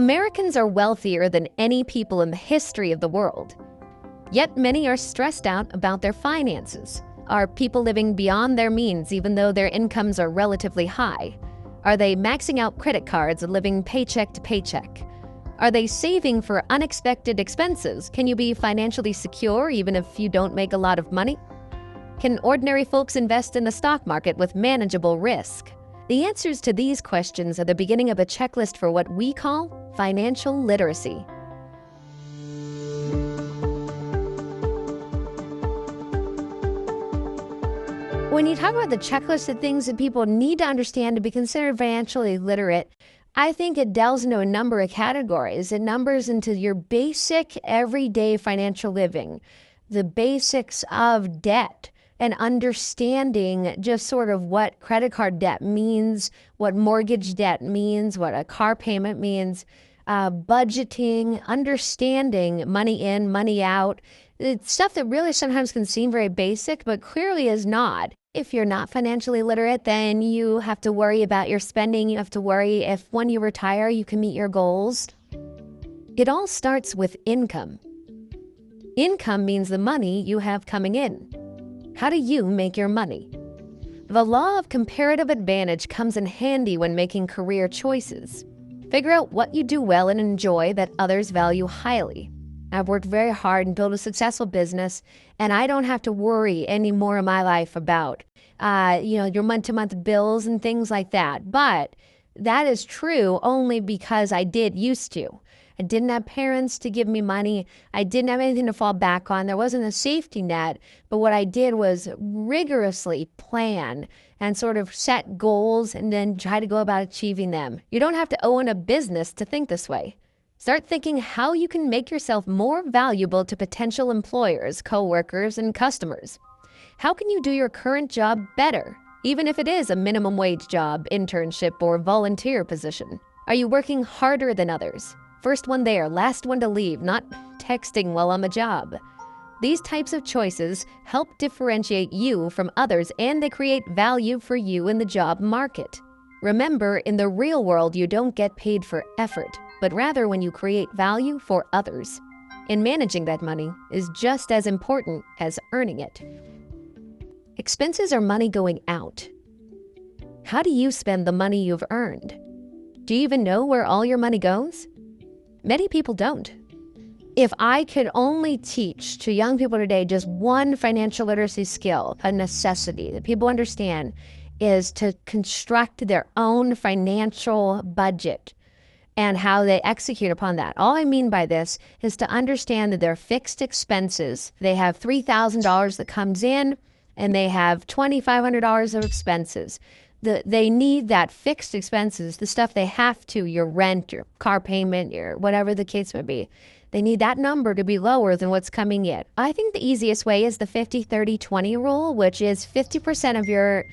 Americans are wealthier than any people in the history of the world. Yet many are stressed out about their finances. Are people living beyond their means even though their incomes are relatively high? Are they maxing out credit cards and living paycheck to paycheck? Are they saving for unexpected expenses? Can you be financially secure even if you don't make a lot of money? Can ordinary folks invest in the stock market with manageable risk? The answers to these questions are the beginning of a checklist for what we call financial literacy. When you talk about the checklist of things that people need to understand to be considered financially literate, I think it delves into a number of categories. It numbers into your basic everyday financial living, the basics of debt, and understanding just sort of what credit card debt means, what mortgage debt means, what a car payment means, budgeting, understanding money in, money out. It's stuff that really sometimes can seem very basic, but clearly is not. If you're not financially literate, then you have to worry about your spending. You have to worry if when you retire, you can meet your goals. It all starts with income. Income means the money you have coming in. How do you make your money? The law of comparative advantage comes in handy when making career choices. Figure out what you do well and enjoy that others value highly. I've worked very hard and built a successful business, and I don't have to worry anymore in my life about, your month-to-month bills and things like that. But that is true only because I did used to. I didn't have parents to give me money. I didn't have anything to fall back on. There wasn't a safety net. But what I did was rigorously plan and sort of set goals and then try to go about achieving them. You don't have to own a business to think this way. Start thinking how you can make yourself more valuable to potential employers, coworkers, and customers. How can you do your current job better, even if it is a minimum wage job, internship, or volunteer position? Are you working harder than others? First one there, last one to leave, not texting while on the job. These types of choices help differentiate you from others, and they create value for you in the job market. Remember, in the real world, you don't get paid for effort, but rather when you create value for others. And managing that money is just as important as earning it. Expenses are money going out. How do you spend the money you've earned? Do you even know where all your money goes? Many people don't. If I could only teach to young people today just one financial literacy skill, a necessity that people understand, is to construct their own financial budget and how they execute upon that. All I mean by this is to understand that they're fixed expenses. They have $3,000 that comes in and they have $2,500 of expenses. They need that fixed expenses, the stuff they have to, your rent, your car payment, your whatever the case may be. They need that number to be lower than what's coming in. I think the easiest way is the 50-30-20 rule, which is 50% of your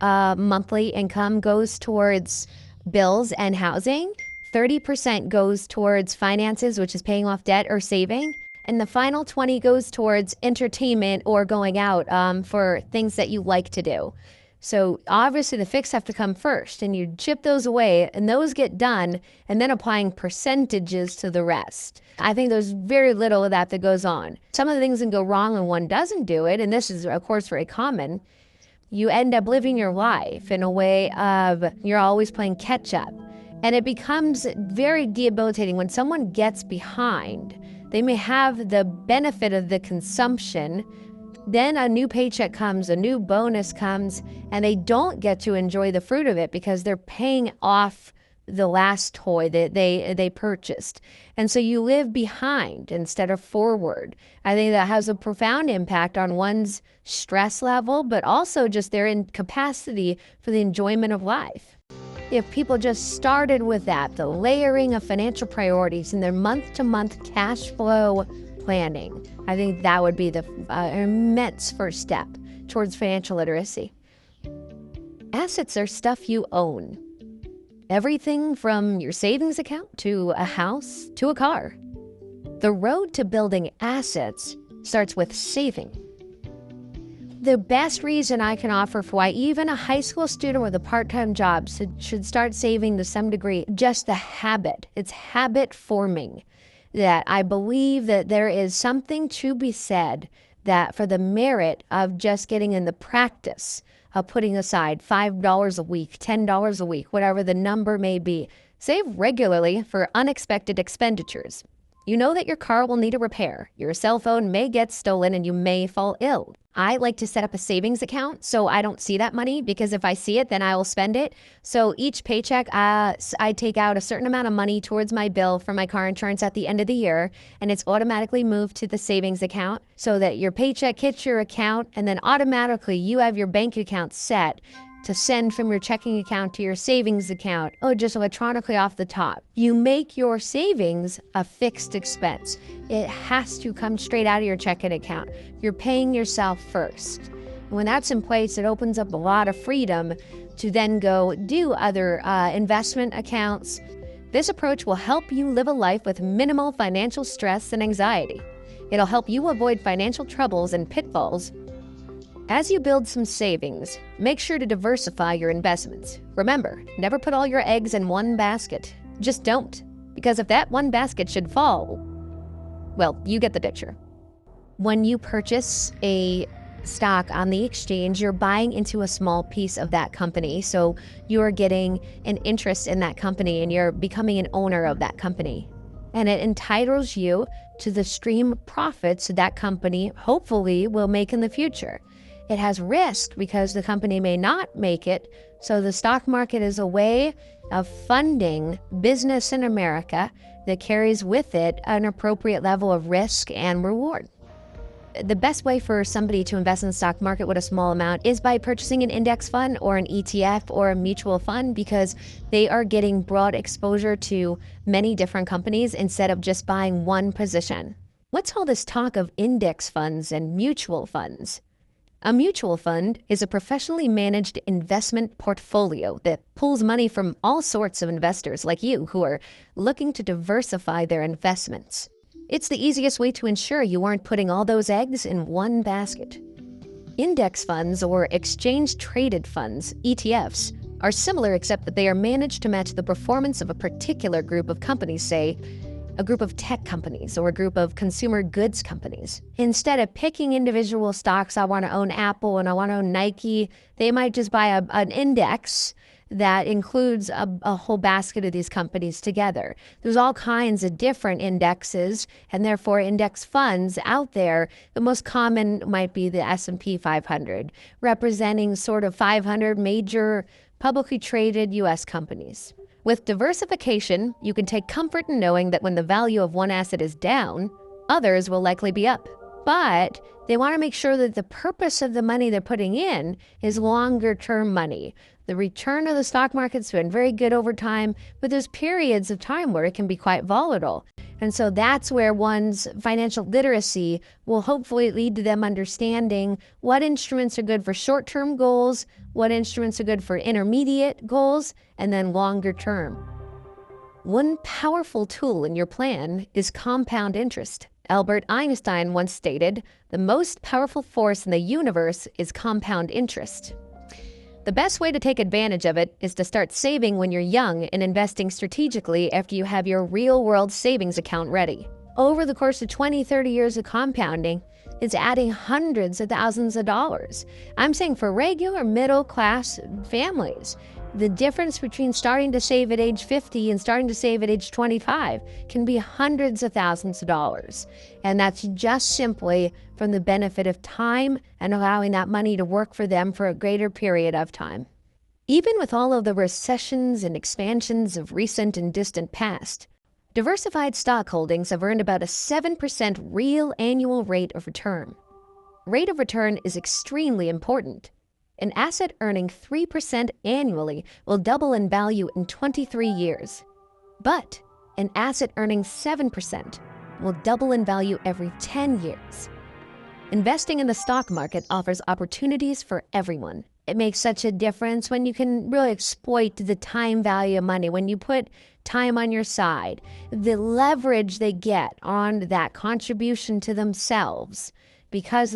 monthly income goes towards bills and housing. 30% goes towards finances, which is paying off debt or saving. And the final 20 goes towards entertainment or going out for things that you like to do. So obviously the fixed have to come first, and you chip those away and those get done, and then applying percentages to the rest. I think there's very little of that goes on. Some of the things can go wrong when one doesn't do it, and this is of course very common. You end up living your life in a way of you're always playing catch up. And it becomes very debilitating when someone gets behind. They may have the benefit of the consumption, then a new paycheck comes, a new bonus comes, and they don't get to enjoy the fruit of it because they're paying off the last toy that they purchased. And so you live behind instead of forward. I think that has a profound impact on one's stress level, but also just their incapacity for the enjoyment of life. If people just started with that, the layering of financial priorities in their month-to-month cash flow planning, I think that would be the immense first step towards financial literacy. Assets are stuff you own. Everything from your savings account to a house to a car. The road to building assets starts with saving. The best reason I can offer for why even a high school student with a part-time job should start saving to some degree, just the habit. It's habit forming. That I believe that there is something to be said that for the merit of just getting in the practice of putting aside $5 a week, $10 a week, whatever the number may be. Save regularly for unexpected expenditures. You know that your car will need a repair, your cell phone may get stolen, and you may fall ill. I like to set up a savings account so I don't see that money, because if I see it, then I will spend it. So each paycheck, I take out a certain amount of money towards my bill for my car insurance at the end of the year, and it's automatically moved to the savings account so that your paycheck hits your account, and then automatically you have your bank account set to send from your checking account to your savings account, or just electronically off the top. You make your savings a fixed expense. It has to come straight out of your checking account. You're paying yourself first. And when that's in place, it opens up a lot of freedom to then go do other investment accounts. This approach will help you live a life with minimal financial stress and anxiety. It'll help you avoid financial troubles and pitfalls. As you build some savings, make sure to diversify your investments. Remember, never put all your eggs in one basket. Just don't, because if that one basket should fall, well, you get the picture. When you purchase a stock on the exchange, you're buying into a small piece of that company. So you're getting an interest in that company and you're becoming an owner of that company. And it entitles you to the stream of profits that company hopefully will make in the future. It has risk because the company may not make it. So the stock market is a way of funding business in America that carries with it an appropriate level of risk and reward. The best way for somebody to invest in the stock market with a small amount is by purchasing an index fund or an ETF or a mutual fund, because they are getting broad exposure to many different companies instead of just buying one position. What's all this talk of index funds and mutual funds? A mutual fund is a professionally managed investment portfolio that pulls money from all sorts of investors like you who are looking to diversify their investments. It's the easiest way to ensure you aren't putting all those eggs in one basket. Index funds, or exchange-traded funds, ETFs, are similar except that they are managed to match the performance of a particular group of companies, say, a group of tech companies or a group of consumer goods companies. Instead of picking individual stocks, I want to own Apple and I want to own Nike, they might just buy an index that includes a whole basket of these companies together. There's all kinds of different indexes and therefore index funds out there. The most common might be the S&P 500, representing sort of 500 major publicly traded U.S. companies. With diversification, you can take comfort in knowing that when the value of one asset is down, others will likely be up. But they want to make sure that the purpose of the money they're putting in is longer-term money. The return of the stock market's been very good over time, but there's periods of time where it can be quite volatile. And so that's where one's financial literacy will hopefully lead to them understanding what instruments are good for short-term goals, what instruments are good for intermediate goals, and then longer term. One powerful tool in your plan is compound interest. Albert Einstein once stated, "The most powerful force in the universe is compound interest." The best way to take advantage of it is to start saving when you're young and investing strategically after you have your real-world savings account ready. Over the course of 20, 30 years of compounding, it's adding hundreds of thousands of dollars. I'm saying for regular middle-class families, the difference between starting to save at age 50 and starting to save at age 25 can be hundreds of thousands of dollars. And that's just simply from the benefit of time and allowing that money to work for them for a greater period of time. Even with all of the recessions and expansions of recent and distant past, diversified stock holdings have earned about a 7% real annual rate of return. Rate of return is extremely important. An asset earning 3% annually will double in value in 23 years. But an asset earning 7% will double in value every 10 years. Investing in the stock market offers opportunities for everyone. It makes such a difference when you can really exploit the time value of money, when you put time on your side, the leverage they get on that contribution to themselves because